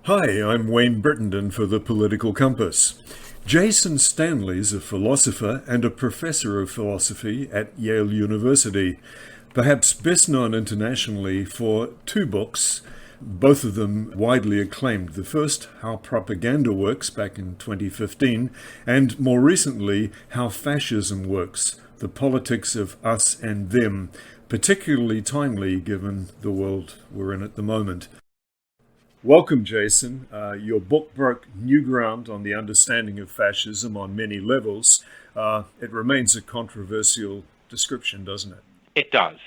Hi, I'm Wayne Brittenden for the Political Compass. Jason Stanley is a philosopher and a professor of philosophy at Yale University, perhaps best known internationally for two books, both of them widely acclaimed. The first, How Propaganda Works, back in 2015, and more recently, How Fascism Works, The Politics of Us and Them, particularly timely given the world we're in at the moment. Welcome, Jason. Your book broke new ground on the understanding of fascism on many levels. It remains a controversial description, doesn't it? It does.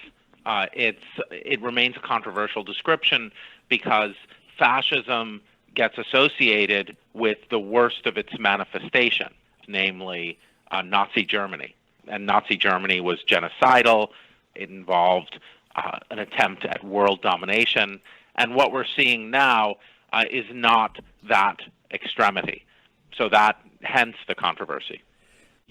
It remains a controversial description because fascism gets associated with the worst of its manifestation, namely Nazi Germany. And Nazi Germany was genocidal. It involved an attempt at world domination. And what we're seeing now is not that extremity. So hence the controversy.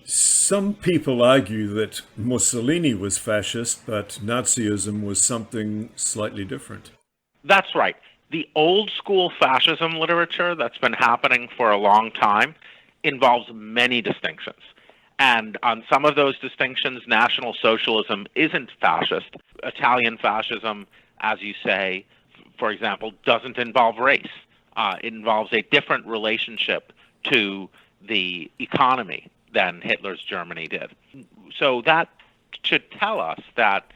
Some people argue that Mussolini was fascist, but Nazism was something slightly different. That's right. The old school fascism literature that's been happening for a long time involves many distinctions. And on some of those distinctions, National Socialism isn't fascist. Italian fascism, as you say, for example, doesn't involve race. It involves a different relationship to the economy than Hitler's Germany did. So that should tell us that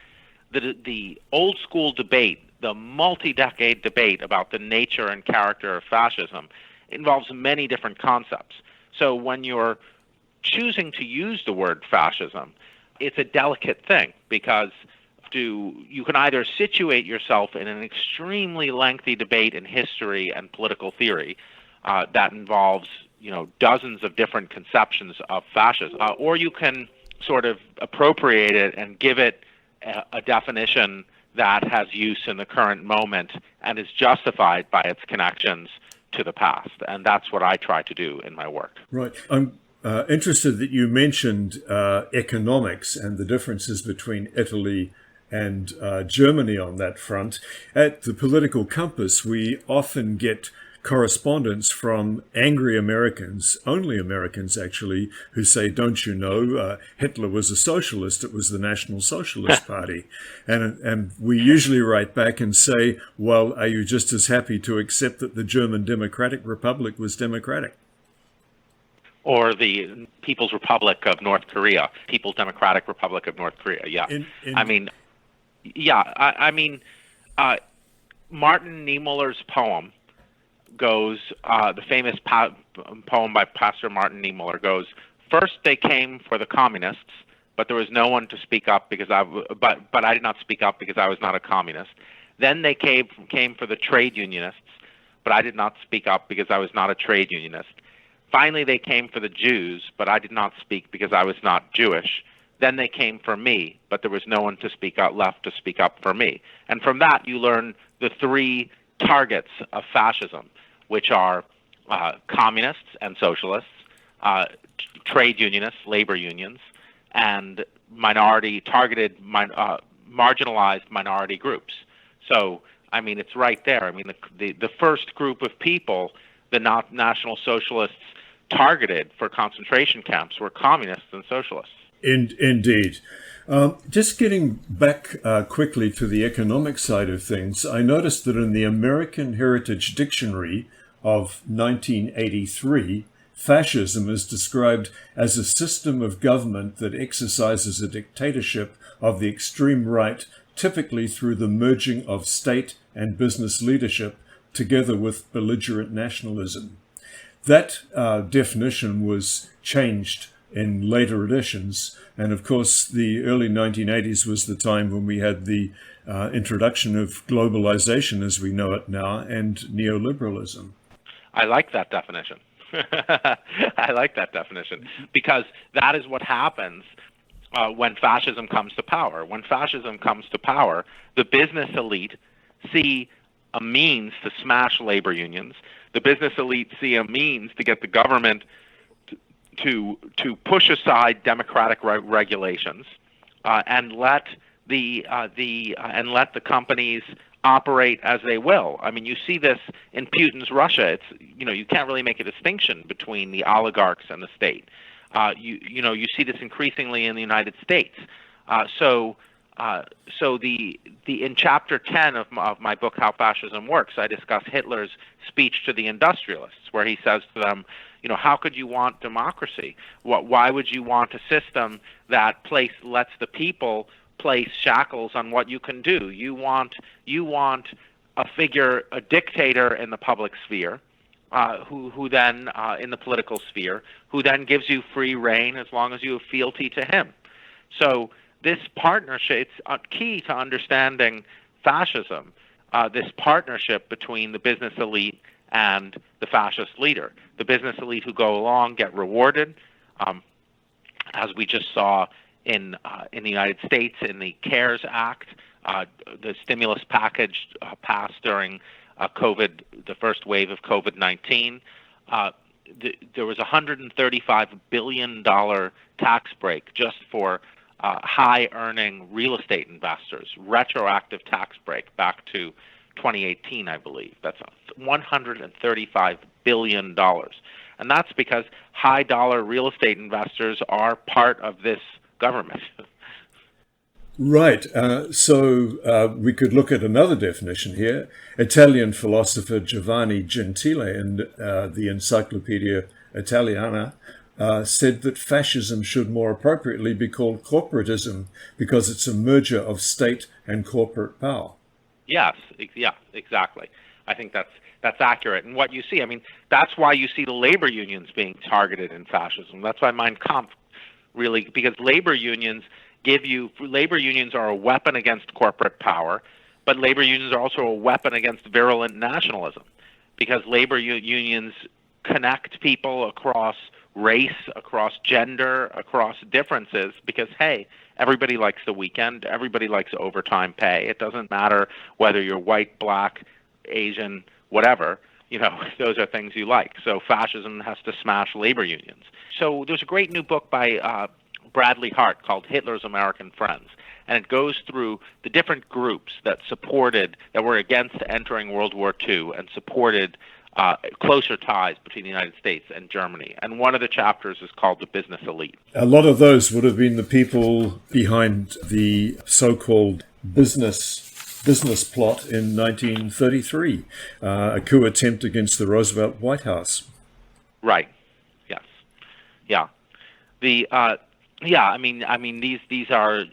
the old school debate, the multi-decade debate about the nature and character of fascism, involves many different concepts. So when you're choosing to use the word fascism, it's a delicate thing because you can either situate yourself in an extremely lengthy debate in history and political theory that involves dozens of different conceptions of fascism, or you can sort of appropriate it and give it a definition that has use in the current moment and is justified by its connections to the past. And that's what I try to do in my work. Right. I'm interested that you mentioned economics and the differences between Italy and Germany on that front. At the Political Compass, we often get correspondence from angry Americans, only Americans actually, who say, don't you know, Hitler was a socialist, it was the National Socialist Party. And we usually write back and say, well, are you just as happy to accept that the German Democratic Republic was democratic? Or the People's Republic of North Korea, People's Democratic Republic of North Korea, yeah. Martin Niemöller's poem goes, the famous poem by Pastor Martin Niemöller goes, first they came for the communists, but there was no one to speak up because but I did not speak up because I was not a communist. Then they came for the trade unionists, but I did not speak up because I was not a trade unionist. Finally, they came for the Jews, but I did not speak because I was not Jewish. Then they came for me, but there was no one to speak out left to speak up for me. And from that, you learn the three targets of fascism, which are communists and socialists, trade unionists, labor unions, and marginalized minority groups. So, it's right there. The first group of people the National Socialists targeted for concentration camps were communists and socialists. Indeed. Just getting back quickly to the economic side of things, I noticed that in the American Heritage Dictionary of 1983, fascism is described as a system of government that exercises a dictatorship of the extreme right, typically through the merging of state and business leadership together with belligerent nationalism. That definition was changed in later editions. And of course, the early 1980s was the time when we had the introduction of globalization as we know it now and neoliberalism. I like that definition. I like that definition because that is what happens when fascism comes to power. When fascism comes to power, the business elite see a means to smash labor unions. The business elite see a means to get the government to push aside democratic regulations and let the companies operate as they will. I mean, you see this in Putin's Russia. It's, you can't really make a distinction between the oligarchs and the state. You see this increasingly in the United States. In chapter 10 of my book, How Fascism Works, I discuss Hitler's speech to the industrialists, where he says to them, how could you want democracy? Why would you want a system that lets the people place shackles on what you can do? You want a dictator in the public sphere, who then in the political sphere, who then gives you free rein as long as you have fealty to him. So this partnership, it's key to understanding fascism, this partnership between the business elite and the fascist leader. The business elite who go along get rewarded, as we just saw in the United States in the CARES Act, the stimulus package passed during the first wave of COVID-19. There was a $135 billion tax break just for high-earning real estate investors, retroactive tax break back to 2018, I believe. That's $135 billion. And that's because high-dollar real estate investors are part of this government. Right. So we could look at another definition here. Italian philosopher Giovanni Gentile in the Encyclopedia Italiana said that fascism should more appropriately be called corporatism because it's a merger of state and corporate power. Yes, yeah, exactly. I think that's accurate. And what you see, I mean, that's why you see the labor unions being targeted in fascism. That's why Mein Kampf really, because labor unions are a weapon against corporate power, but labor unions are also a weapon against virulent nationalism, because labor unions connect people across race, across gender, across differences, because, hey, everybody likes the weekend, everybody likes overtime pay. It doesn't matter whether you're white, black, Asian, whatever. Those are things you like. So fascism has to smash labor unions. So there's a great new book by Bradley Hart called Hitler's American Friends, and it goes through the different groups that were against entering World War II and supported closer ties between the United States and Germany. And one of the chapters is called The Business Elite. A lot of those would have been the people behind the so-called business plot in 1933, a coup attempt against the Roosevelt White House. Right. Yes. Yeah. I mean, these are,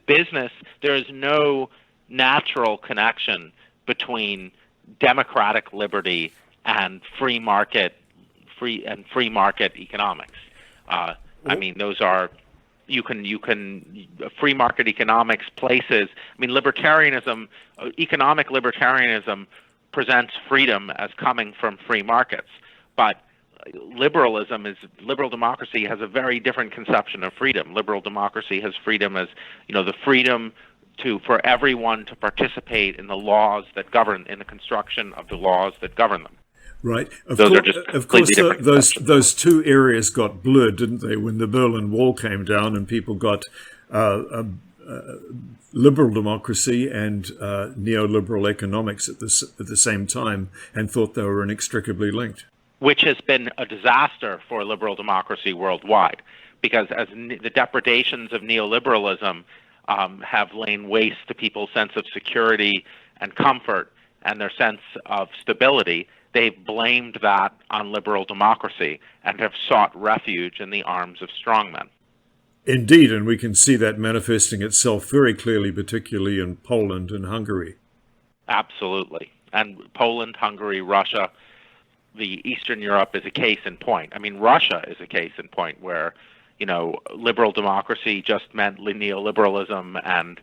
business. There is no natural connection between democratic liberty and free market economics. I mean, those are you can free market economics places. I mean, libertarianism, economic libertarianism presents freedom as coming from free markets, but liberal democracy has a very different conception of freedom. Liberal democracy has freedom as, the freedom for everyone to participate in the laws that govern, in the construction of the laws that govern them. Right. Of course, those two areas got blurred, didn't they, when the Berlin Wall came down and people got liberal democracy and neoliberal economics at the same time and thought they were inextricably linked. Which has been a disaster for liberal democracy worldwide, because as the depredations of neoliberalism have lain waste to people's sense of security and comfort and their sense of stability, they've blamed that on liberal democracy and have sought refuge in the arms of strongmen. Indeed, and we can see that manifesting itself very clearly, particularly in Poland and Hungary. Absolutely. And Poland, Hungary, Russia, the Eastern Europe is a case in point. I mean, Russia is a case in point where, liberal democracy just meant neoliberalism, and,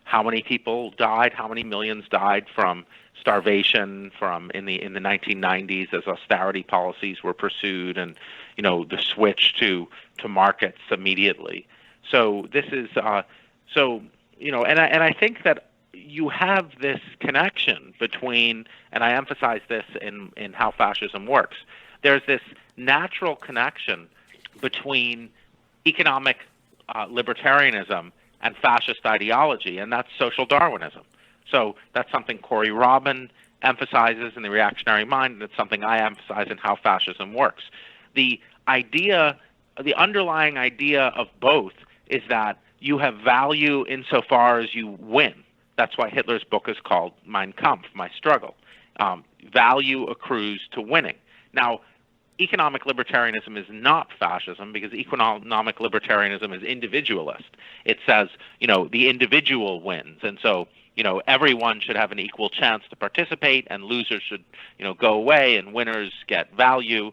how many people died, how many millions died from starvation in the 1990s as austerity policies were pursued, and, the switch to markets immediately. So this is, and I think that you have this connection between, and I emphasize this in How Fascism Works, there's this natural connection between economic libertarianism and fascist ideology, and that's social Darwinism. So that's something Corey Robin emphasizes in The Reactionary Mind, and it's something I emphasize in How Fascism Works. The underlying idea of both is that you have value insofar as you win. That's why Hitler's book is called Mein Kampf, My Struggle. Value accrues to winning. Now, economic libertarianism is not fascism because economic libertarianism is individualist. It says, the individual wins. And so, everyone should have an equal chance to participate, and losers should, go away, and winners get value,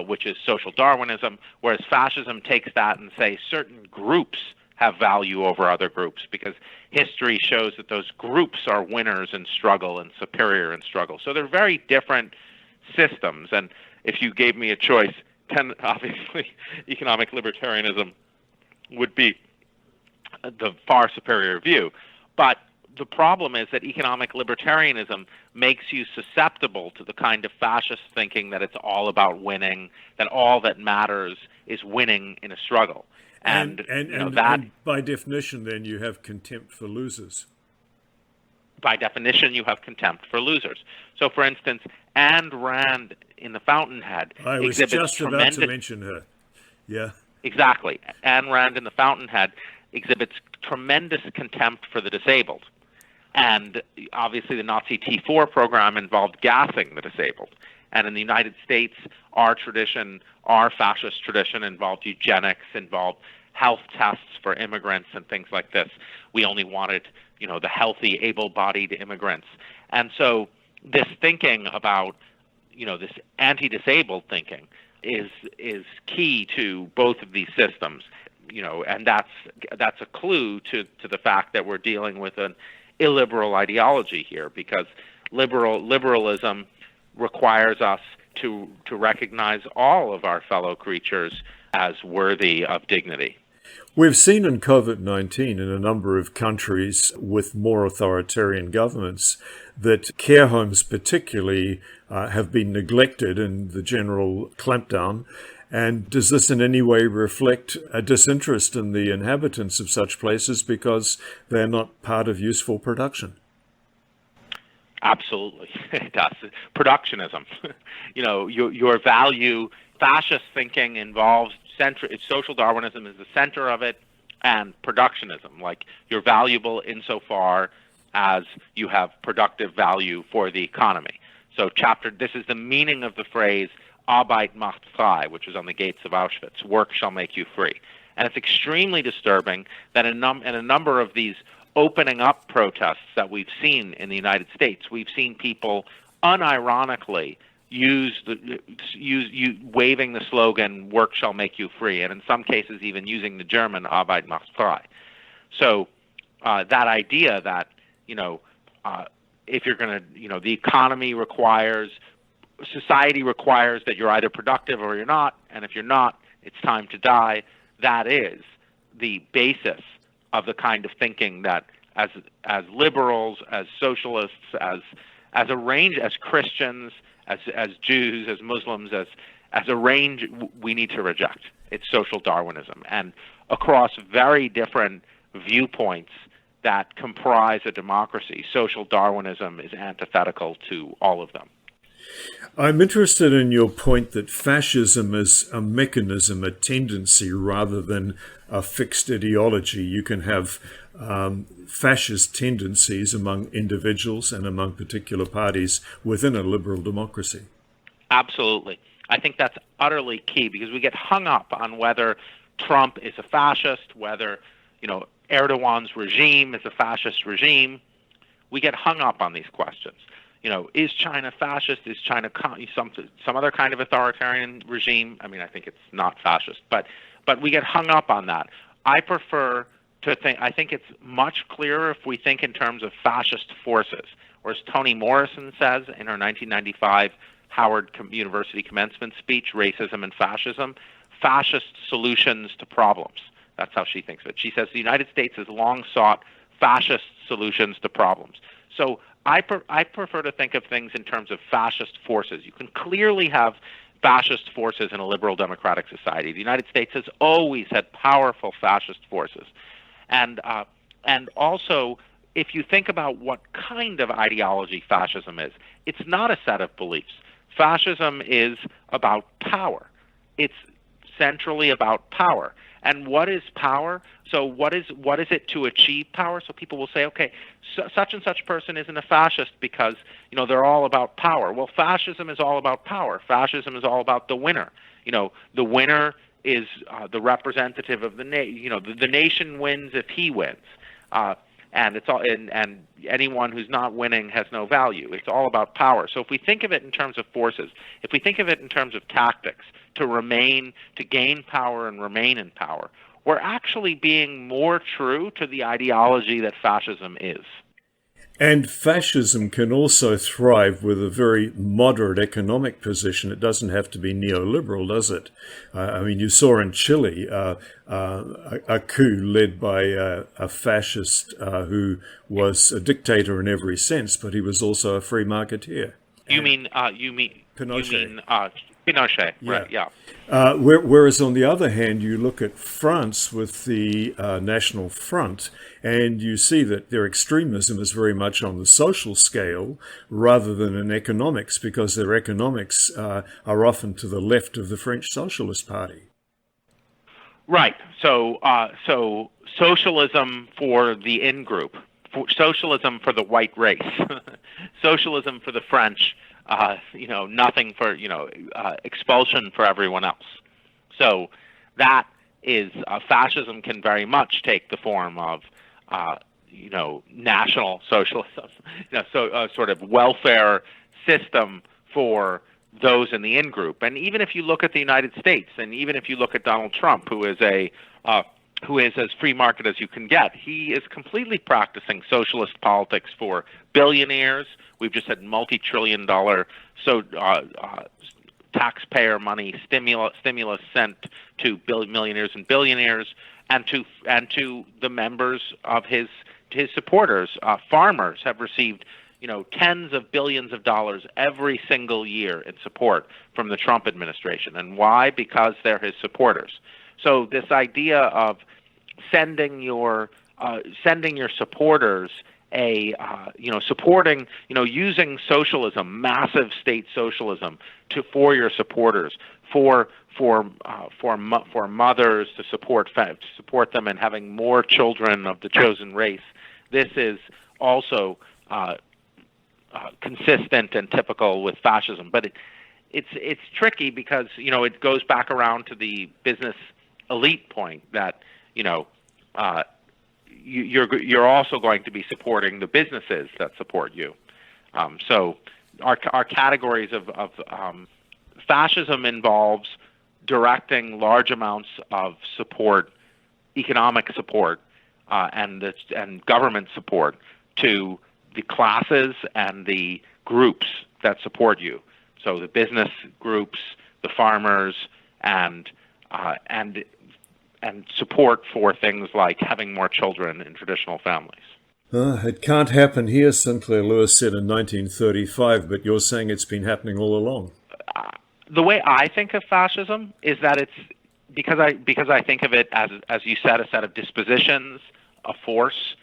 which is social Darwinism, whereas fascism takes that and say certain groups have value over other groups because history shows that those groups are winners in struggle and superior in struggle. So they're very different systems. And if you gave me a choice, obviously economic libertarianism would be the far superior view. But the problem is that economic libertarianism makes you susceptible to the kind of fascist thinking that it's all about winning, that all that matters is winning in a struggle. And by definition, then, you have contempt for losers. By definition, you have contempt for losers. So, for instance, Ayn Rand in The Fountainhead I was just about to mention her. Yeah. Exactly. Ayn Rand in The Fountainhead exhibits tremendous contempt for the disabled. And obviously the Nazi T4 program involved gassing the disabled. And in the United States, our fascist tradition involved eugenics, involved health tests for immigrants and things like this. We only wanted, the healthy, able-bodied immigrants. And so this thinking about, this anti-disabled thinking is key to both of these systems, and that's a clue to the fact that we're dealing with an illiberal ideology here, because liberalism requires us to recognize all of our fellow creatures as worthy of dignity. We've seen in COVID-19 in a number of countries with more authoritarian governments that care homes particularly have been neglected in the general clampdown. And does this in any way reflect a disinterest in the inhabitants of such places because they're not part of useful production? Absolutely, it does. Productionism. Your value, fascist thinking involves social Darwinism is the center of it, and productionism. Like, you're valuable insofar as you have productive value for the economy. So this is the meaning of the phrase Arbeit macht frei, which was on the gates of Auschwitz. Work shall make you free. And it's extremely disturbing that in a number of these opening up protests that we've seen in the United States, we've seen people unironically waving the slogan "Work shall make you free," and in some cases even using the German "Arbeit macht frei." So that idea that if you're going to, the economy society requires that you're either productive or you're not, and if you're not, it's time to die. That is the basis of the kind of thinking that, as liberals, as socialists, as Christians, as Jews, as Muslims, as a range, we need to reject. It's social Darwinism, and across very different viewpoints that comprise a democracy, social Darwinism is antithetical to all of them. I'm interested in your point that fascism is a mechanism, a tendency, rather than a fixed ideology. You can have fascist tendencies among individuals and among particular parties within a liberal democracy. Absolutely. I think that's utterly key, because we get hung up on whether Trump is a fascist, whether Erdogan's regime is a fascist regime. We get hung up on these questions. Is China fascist? Is China some other kind of authoritarian regime? I mean, I think it's not fascist, but we get hung up on that. I prefer to think. I think it's much clearer if we think in terms of fascist forces, or as Toni Morrison says in her 1995 Howard University commencement speech, "Racism and Fascism," fascist solutions to problems. That's how she thinks of it. She says the United States has long sought fascist solutions to problems. So I prefer to think of things in terms of fascist forces. You can clearly have fascist forces in a liberal democratic society. The United States has always had powerful fascist forces. And also if you think about what kind of ideology fascism is, it's not a set of beliefs. Fascism is about power. It's centrally about power. And what is power? So what is it to achieve power? So people will say, okay, such and such person isn't a fascist because they're all about power. Well, fascism is all about power. Fascism is all about the winner. The winner is the representative of the nation. The nation wins if he wins. And it's all, and anyone who's not winning has no value. It's all about power. So if we think of it in terms of forces, if we think of it in terms of tactics to gain power and remain in power, we're actually being more true to the ideology that fascism is. And fascism can also thrive with a very moderate economic position. It doesn't have to be neoliberal, does it? You saw in Chile a coup led by a fascist who was a dictator in every sense, but he was also a free marketeer. You mean Pinochet. Pinochet, right, yeah. Whereas on the other hand, you look at France with the National Front, and you see that their extremism is very much on the social scale rather than in economics, because their economics are often to the left of the French Socialist Party. Right. So socialism for the in-group, socialism for the white race, socialism for the French, nothing for, expulsion for everyone else. So that is, fascism can very much take the form of, national socialism, sort of welfare system for those in the in-group. And even if you look at the United States, and even if you look at Donald Trump, who is as free market as you can get, he is completely practicing socialist politics for billionaires. We've just had multi-trillion-dollar taxpayer money stimulus sent to millionaires and billionaires, and to the members of his supporters. Farmers have received tens of billions of dollars every single year in support from the Trump administration. And why? Because they're his supporters. So this idea of sending your supporters using socialism, massive state socialism, for your supporters, for mothers to support them and having more children of the chosen race. This is also consistent and typical with fascism, but it's tricky because it goes back around to the business elite point that you're also going to be supporting the businesses that support you. So our categories of fascism involves directing large amounts of support, economic support, and government support to the classes and the groups that support you. So the business groups, the farmers, and support for things like having more children in traditional families. It can't happen here, Sinclair Lewis said in 1935, but you're saying it's been happening all along. The way I think of fascism is that it's because I think of it as you said, a set of dispositions, a force.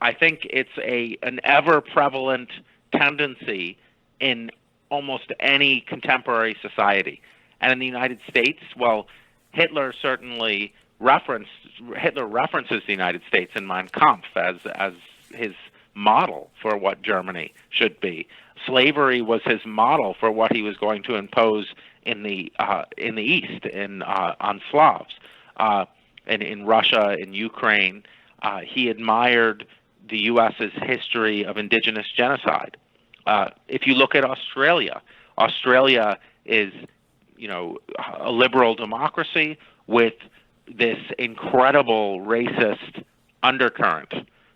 I think it's an ever prevalent tendency in almost any contemporary society. And in the United States, well, Hitler references the United States in Mein Kampf as his model for what Germany should be. Slavery was his model for what he was going to impose in the East, on Slavs, and in Russia, in Ukraine. He admired the U.S.'s history of indigenous genocide. If you look at Australia is a liberal democracy with this incredible racist undercurrent.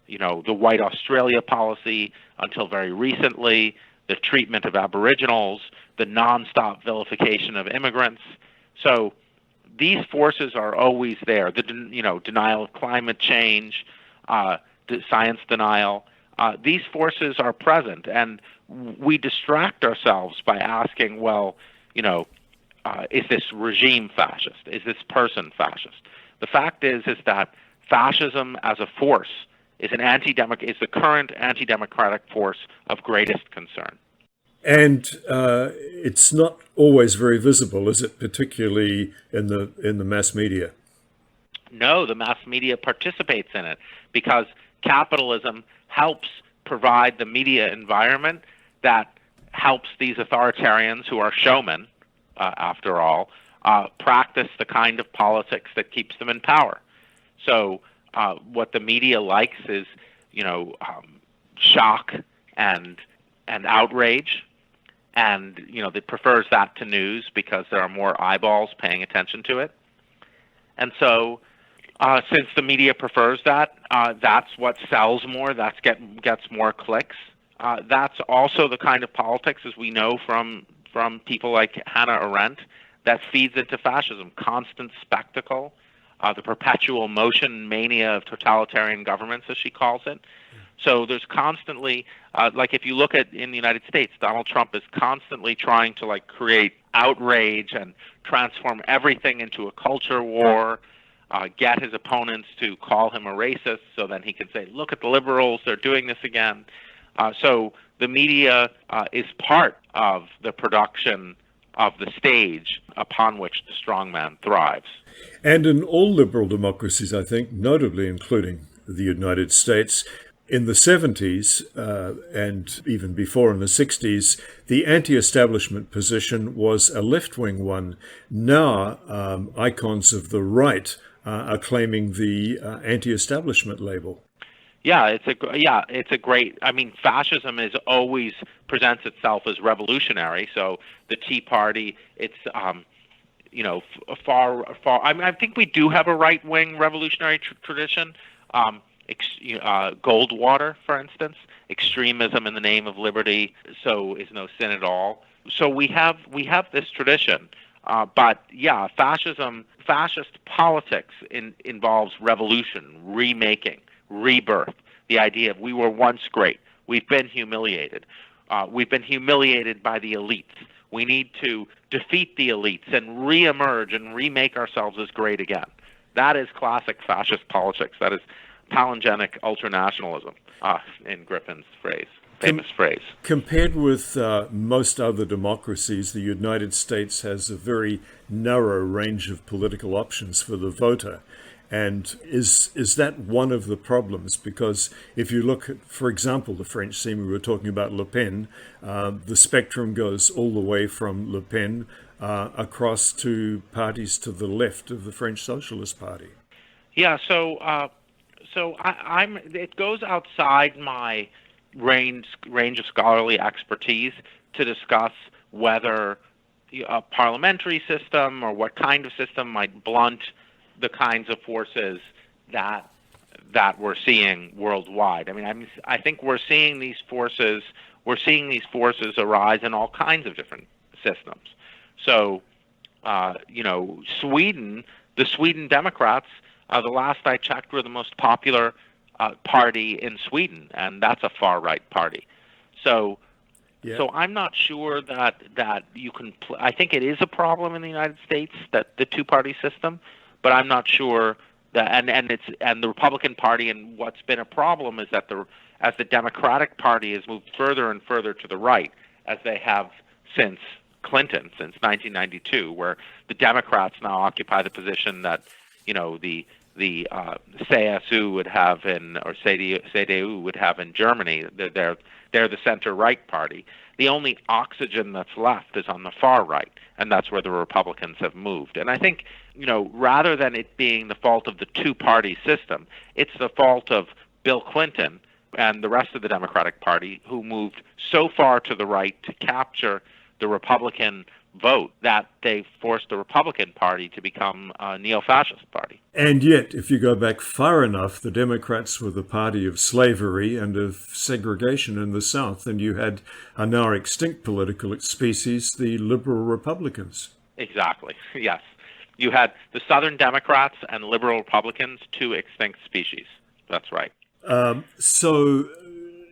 The White Australia policy until very recently, the treatment of Aboriginals, the nonstop vilification of immigrants. So these forces are always there. The denial of climate change, science denial. These forces are present, and we distract ourselves by asking, well, is this regime fascist? Is this person fascist? The fact is that fascism as a force is the current anti-democratic force of greatest concern. And it's not always very visible, is it? Particularly in the mass media. No, the mass media participates in it because capitalism helps provide the media environment that helps these authoritarians, who are showmen, after all, practice the kind of politics that keeps them in power. So what the media likes is, shock and outrage, and it prefers that to news because there are more eyeballs paying attention to it. And so, since the media prefers that, that's what sells more. That gets more clicks. That's also the kind of politics, as we know from people like Hannah Arendt, that feeds into fascism: constant spectacle, the perpetual motion mania of totalitarian governments, as she calls it. So there's constantly, like if you look at in the United States, Donald Trump is constantly trying to create outrage and transform everything into a culture war, get his opponents to call him a racist so then he can say, look at the liberals, they're doing this again. So the media is part of the production of the stage upon which the strongman thrives. And in all liberal democracies, I think, notably including the United States, in the 70s and even before in the 60s, the anti-establishment position was a left-wing one. Now, icons of the right are claiming the anti-establishment label. Yeah, it's a great. I mean, fascism is always presents itself as revolutionary. So the Tea Party, it's far. I mean, I think we do have a right-wing revolutionary tradition. Goldwater, for instance, extremism in the name of liberty, so is no sin at all. So we have this tradition, but yeah, fascist politics involves revolution, remaking, rebirth. The idea of we were once great, we've been humiliated by the elites. We need to defeat the elites and reemerge and remake ourselves as great again. That is classic fascist politics. That is palingenic ultranationalism, in Griffin's famous phrase. Compared with most other democracies, the United States has a very narrow range of political options for the voter. And is that one of the problems? Because if you look at, for example, the French scene, we were talking about Le Pen, the spectrum goes all the way from Le Pen across to parties to the left of the French Socialist Party. Yeah, so it goes outside my range of scholarly expertise to discuss whether a parliamentary system or what kind of system might blunt the kinds of forces that we're seeing worldwide. I mean, I think we're seeing these forces arise in all kinds of different systems. So, Sweden, the Sweden Democrats, the last I checked, were the most popular party in Sweden, and that's a far-right party. So, yeah. So I'm not sure that you can. I think it is a problem in the United States, that the two-party system, but I'm not sure that. And the Republican Party, and what's been a problem is that as the Democratic Party has moved further and further to the right, as they have since Clinton, since 1992, where the Democrats now occupy the position that the CSU would have or CDU would have in Germany. They're the center-right party. The only oxygen that's left is on the far right, and that's where the Republicans have moved. And I think, rather than it being the fault of the two-party system, it's the fault of Bill Clinton and the rest of the Democratic Party, who moved so far to the right to capture the Republican vote that they forced the Republican Party to become a neo-fascist party. And yet, if you go back far enough, the Democrats were the party of slavery and of segregation in the South, and you had a now extinct political species, the liberal Republicans. Exactly, yes. You had the Southern Democrats and liberal Republicans, two extinct species. That's right. So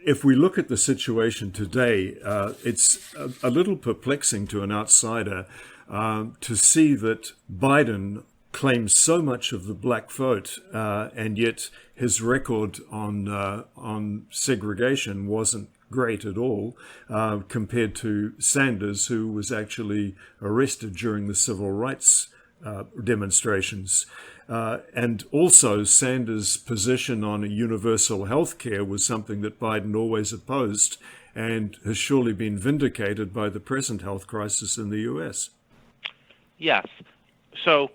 if we look at the situation today, it's a little perplexing to an outsider to see that Biden claims so much of the black vote, and yet his record on segregation wasn't great at all, compared to Sanders, who was actually arrested during the civil rights demonstrations. And also Sanders' position on a universal health care was something that Biden always opposed and has surely been vindicated by the present health crisis in the US. Yes. So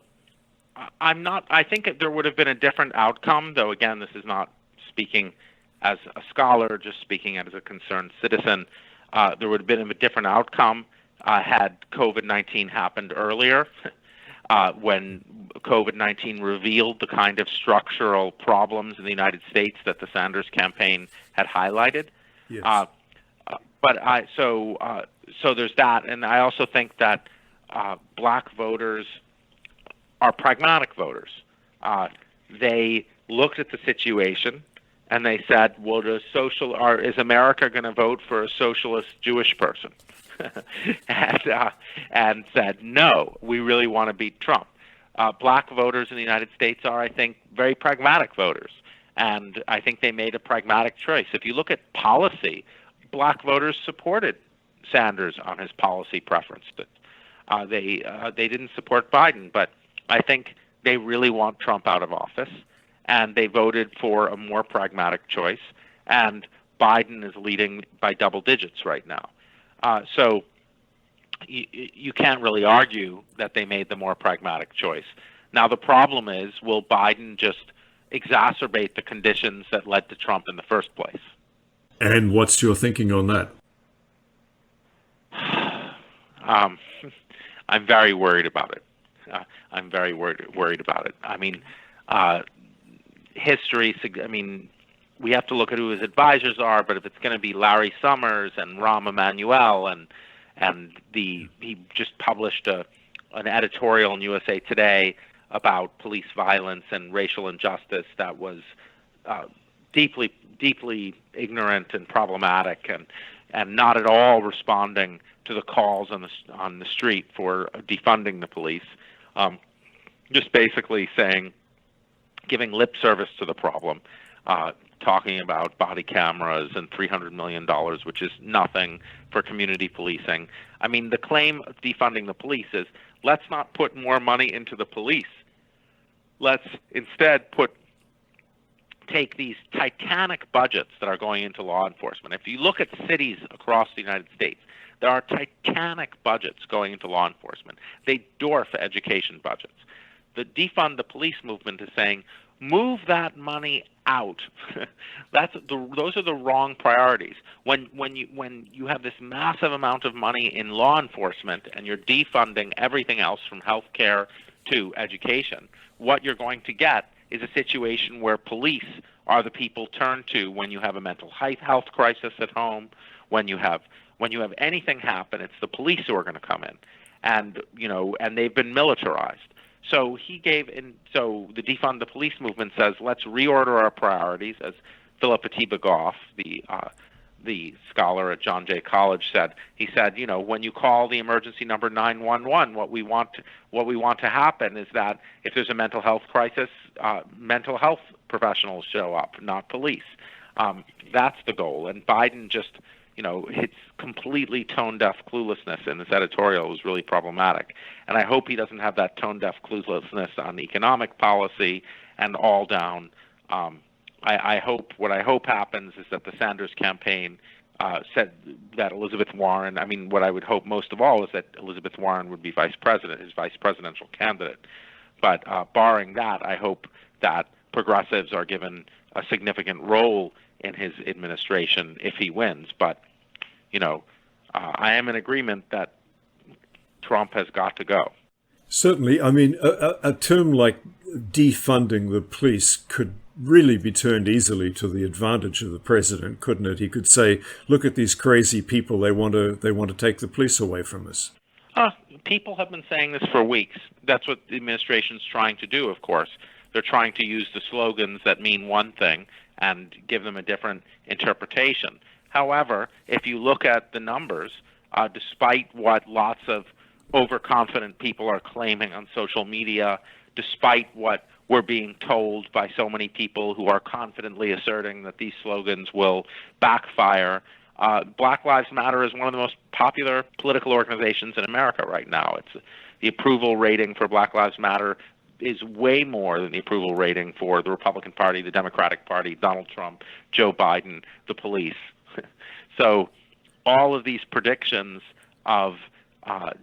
I think there would have been a different outcome, though again, this is not speaking as a scholar, just speaking as a concerned citizen. There would have been a different outcome had COVID-19 happened earlier, when COVID-19 revealed the kind of structural problems in the United States that the Sanders campaign had highlighted. Yes. So there's that, and I also think that black voters are pragmatic voters. They looked at the situation and they said, "Well, is America going to vote for a socialist Jewish person?" and said, "No, we really want to beat Trump." Black voters in the United States are, I think, very pragmatic voters, and I think they made a pragmatic choice. If you look at policy, black voters supported Sanders on his policy preferences. They didn't support Biden, but I think they really want Trump out of office, and they voted for a more pragmatic choice, and Biden is leading by double digits right now. So you can't really argue that they made the more pragmatic choice. Now, the problem is, will Biden just exacerbate the conditions that led to Trump in the first place? And what's your thinking on that? I'm very worried about it. I'm very worried about it. I mean, history, I mean, we have to look at who his advisors are, but if it's going to be Larry Summers and Rahm Emanuel and he just published an editorial in USA Today about police violence and racial injustice that was deeply ignorant and problematic, and not at all responding to the calls on the street for defunding the police. Just basically giving lip service to the problem, talking about body cameras and $300 million, which is nothing for community policing. I mean, the claim of defunding the police is, let's not put more money into the police. Let's instead take these titanic budgets that are going into law enforcement. If you look at cities across the United States, there are titanic budgets going into law enforcement. They dwarf education budgets. The defund the police movement is saying, move that money out. Those are the wrong priorities. When you have this massive amount of money in law enforcement and you're defunding everything else from healthcare to education, what you're going to get is a situation where police are the people turned to when you have a mental health crisis at home, when you have anything happen, it's the police who are going to come in, and they've been militarized. So so the defund the police movement says, let's reorder our priorities, as Philip Atiba-Goff, the scholar at John Jay College, said. He said, when you call the emergency number 911, what we want to happen is that if there's a mental health crisis, mental health professionals show up, not police. That's the goal. And Biden just, his completely tone-deaf cluelessness in this editorial was really problematic. And I hope he doesn't have that tone-deaf cluelessness on economic policy and all down. What I hope happens is that the Sanders campaign said that Elizabeth Warren, what I would hope most of all is that Elizabeth Warren would be his vice presidential candidate. But barring that, I hope that progressives are given a significant role in his administration if he wins. But, I am in agreement that Trump has got to go. Certainly. A term like defunding the police could really be turned easily to the advantage of the president, couldn't it? He could say, look at these crazy people, they want to take the police away from us. People have been saying this for weeks. That's what the administration's trying to do, of course. They're trying to use the slogans that mean one thing and give them a different interpretation. However, if you look at the numbers, despite what lots of overconfident people are claiming on social media, despite what we're being told by so many people who are confidently asserting that these slogans will backfire. Black Lives Matter is one of the most popular political organizations in America right now. The approval rating for Black Lives Matter is way more than the approval rating for the Republican Party, the Democratic Party, Donald Trump, Joe Biden, the police. So all of these predictions of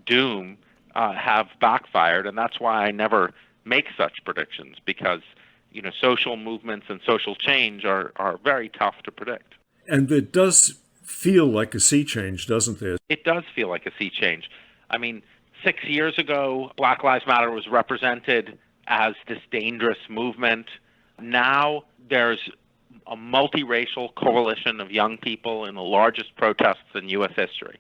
doom have backfired, and that's why I never make such predictions, because social movements and social change are very tough to predict. And it does feel like a sea change, doesn't there? It does feel like a sea change. I mean, 6 years ago, Black Lives Matter was represented as this dangerous movement. Now there's a multiracial coalition of young people in the largest protests in U.S. history.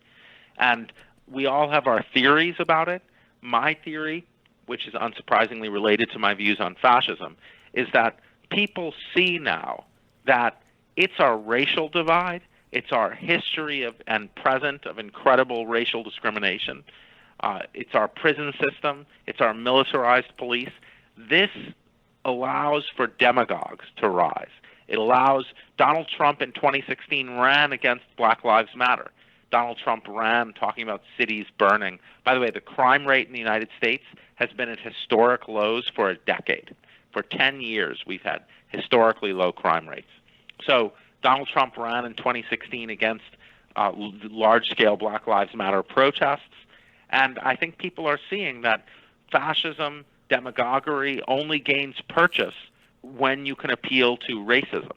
And we all have our theories about it. My theory, which is unsurprisingly related to my views on fascism, is that people see now that it's our racial divide, it's our history and present of incredible racial discrimination, it's our prison system, it's our militarized police. This allows for demagogues to rise. It allows Donald Trump in 2016 ran against Black Lives Matter. Donald Trump ran talking about cities burning. By the way, the crime rate in the United States has been at historic lows for a decade. For 10 years, we've had historically low crime rates. So Donald Trump ran in 2016 against large-scale Black Lives Matter protests. And I think people are seeing that fascism, demagoguery only gains purchase when you can appeal to racism.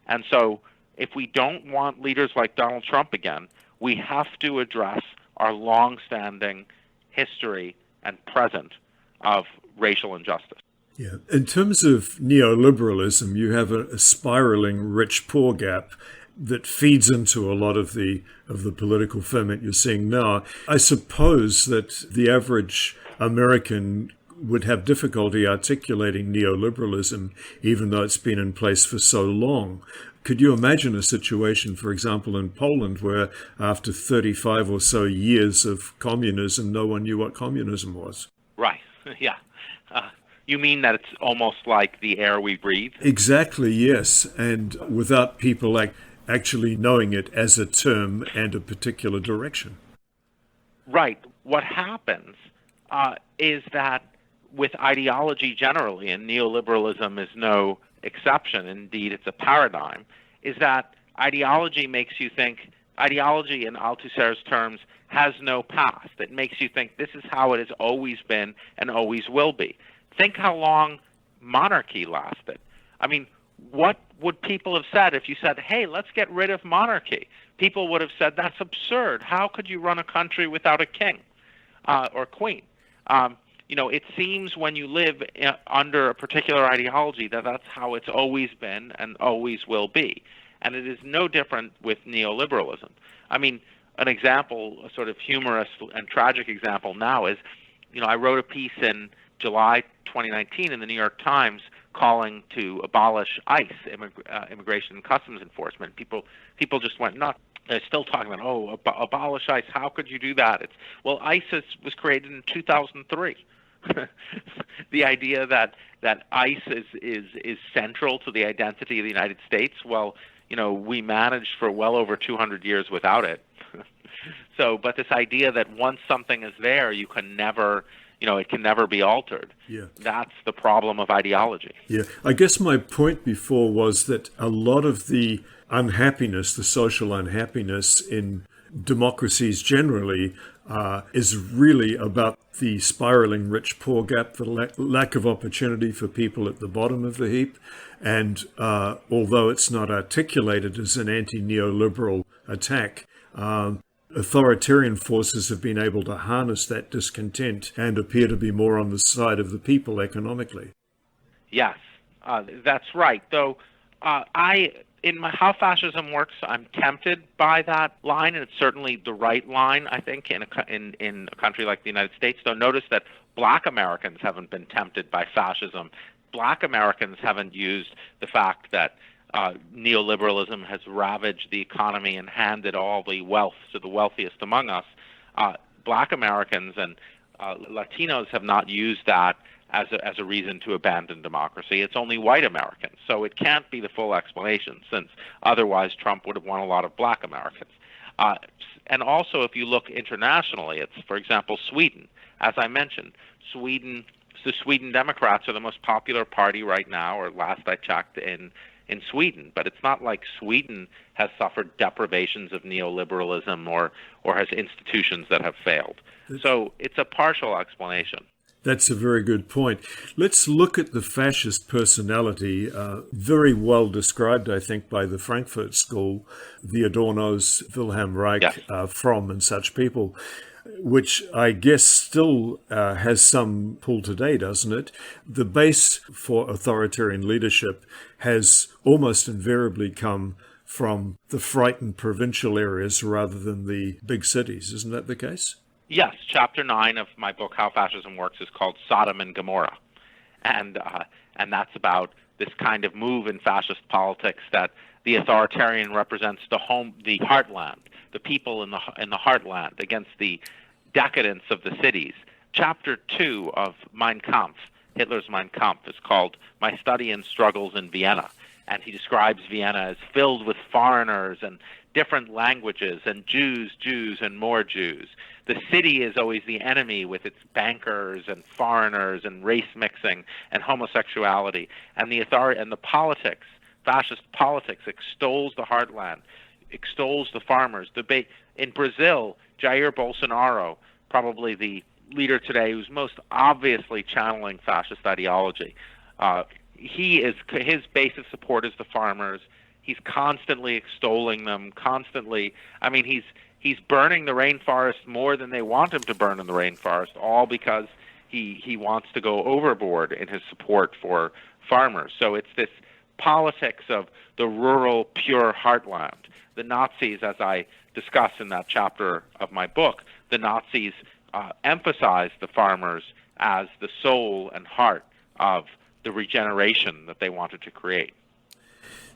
And so if we don't want leaders like Donald Trump again, we have to address our long-standing history and present of racial injustice. Yeah. In terms of neoliberalism, you have a spiraling rich-poor gap that feeds into a lot of the political ferment you're seeing now. I suppose that the average American would have difficulty articulating neoliberalism, even though it's been in place for so long. Could you imagine a situation, for example, in Poland, where after 35 or so years of communism, no one knew what communism was? Right, yeah. You mean that it's almost like the air we breathe? Exactly, yes. And without people actually knowing it as a term and a particular direction. Right. What happens is that with ideology generally, and neoliberalism is no exception, indeed it's a paradigm, is that ideology makes you think, ideology in Althusser's terms has no past. It makes you think this is how it has always been and always will be. Think how long monarchy lasted. I mean, what would people have said if you said, hey, let's get rid of monarchy? People would have said, that's absurd. How could you run a country without a king or queen? It seems when you live under a particular ideology that that's how it's always been and always will be. And it is no different with neoliberalism. I mean, an example, a sort of humorous and tragic example now is, I wrote a piece in July 2019 in the New York Times calling to abolish ICE, Immigration and Customs Enforcement. People just went nuts. They're still talking about, abolish ICE. How could you do that? ICE was created in 2003. The idea that ICE is central to the identity of the United States, we managed for well over 200 years without it. But this idea that once something is there, you can never, it can never be altered. Yeah. That's the problem of ideology. Yeah. I guess my point before was that a lot of the unhappiness, the social unhappiness in democracies generally, is really about the spiraling rich-poor gap, the lack of opportunity for people at the bottom of the heap. And although it's not articulated as an anti-neoliberal attack, authoritarian forces have been able to harness that discontent and appear to be more on the side of the people economically. Yes, that's right. Though in How Fascism Works, I'm tempted by that line, and it's certainly the right line, I think, in a country like the United States. Though notice that Black Americans haven't been tempted by fascism. Black Americans haven't used the fact that neoliberalism has ravaged the economy and handed all the wealth to the wealthiest among us. Black Americans and Latinos have not used that as a reason to abandon democracy. It's only white Americans. So it can't be the full explanation, since otherwise Trump would have won a lot of black Americans. And also, if you look internationally, it's, for example, Sweden. As I mentioned, the Sweden Democrats are the most popular party right now, or last I checked, in Sweden. But it's not like Sweden has suffered deprivations of neoliberalism or has institutions that have failed. So it's a partial explanation. That's a very good point. Let's look at the fascist personality, very well described, I think, by the Frankfurt School, the Adornos, Wilhelm Reich, Yes. Fromm, and such people, which I guess still has some pull today, doesn't it? The base for authoritarian leadership has almost invariably come from the frightened provincial areas rather than the big cities. Isn't that the case? Yes, Chapter 9 of my book, How Fascism Works, is called Sodom and Gomorrah. And that's about this kind of move in fascist politics, that the authoritarian represents the heartland, the people in the heartland, against the decadence of the cities. Chapter 2 of Mein Kampf, Hitler's Mein Kampf, is called My Study and Struggles in Vienna. And he describes Vienna as filled with foreigners and different languages and Jews, and more Jews. The city is always the enemy, with its bankers and foreigners and race mixing and homosexuality. And the politics, fascist politics, extols the heartland, extols the farmers. In Brazil, Jair Bolsonaro, probably the leader today who's most obviously channeling fascist ideology, his base of support is the farmers. He's constantly extolling them, he's burning the rainforest more than they want him to burn in the rainforest, all because he wants to go overboard in his support for farmers. So it's this politics of the rural, pure heartland. The Nazis, as I discuss in that chapter of my book, the Nazis emphasized the farmers as the soul and heart of the regeneration that they wanted to create.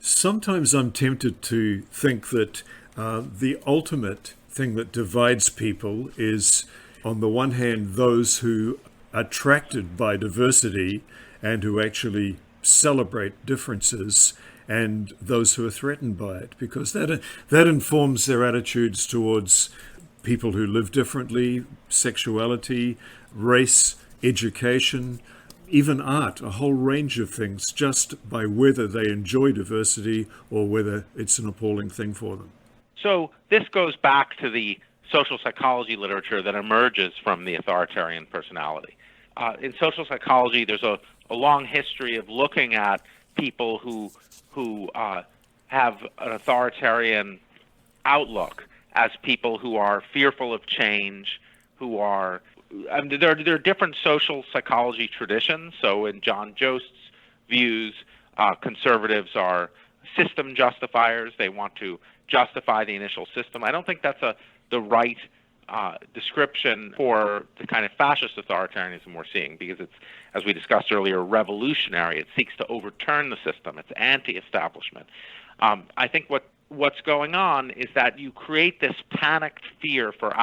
Sometimes I'm tempted to think that the ultimate thing that divides people is, on the one hand, those who are attracted by diversity and who actually celebrate differences, and those who are threatened by it, because that informs their attitudes towards people who live differently, sexuality, race, education, even art, a whole range of things, just by whether they enjoy diversity or whether it's an appalling thing for them. So this goes back to the social psychology literature that emerges from the authoritarian personality. In social psychology, there's a long history of looking at people who have an authoritarian outlook as people who are fearful of change, who are there are different social psychology traditions. So in John Jost's views, conservatives are system justifiers. They want to justify the initial system. I don't think that's the right description for the kind of fascist authoritarianism we're seeing, because it's, as we discussed earlier, revolutionary. It seeks to overturn the system. It's anti-establishment. I think what's going on is that you create this panicked fear for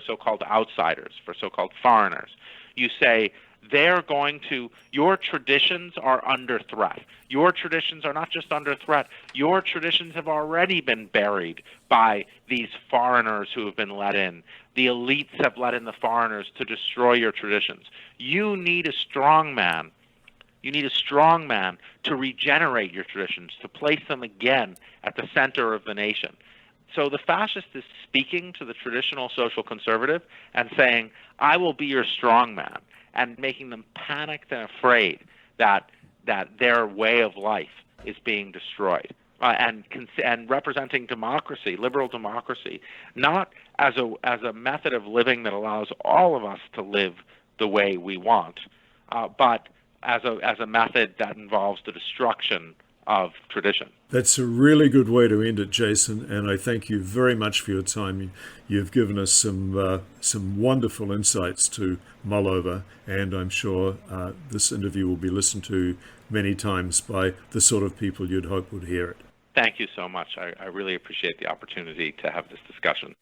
so-called outsiders, for so-called foreigners. You say, your traditions are under threat. Your traditions are not just under threat, your traditions have already been buried by these foreigners who have been let in. The elites have let in the foreigners to destroy your traditions. You need a strong man. You need a strong man to regenerate your traditions, to place them again at the center of the nation. So the fascist is speaking to the traditional social conservative and saying, I will be your strong man, and making them panicked and afraid that their way of life is being destroyed, and representing democracy, liberal democracy, not as a method of living that allows all of us to live the way we want, but as a method that involves the destruction of tradition. That's a really good way to end it, Jason, and I thank you very much for your time. You've given us some wonderful insights to mull over, and I'm sure this interview will be listened to many times by the sort of people you'd hope would hear it. Thank you so much. I really appreciate the opportunity to have this discussion.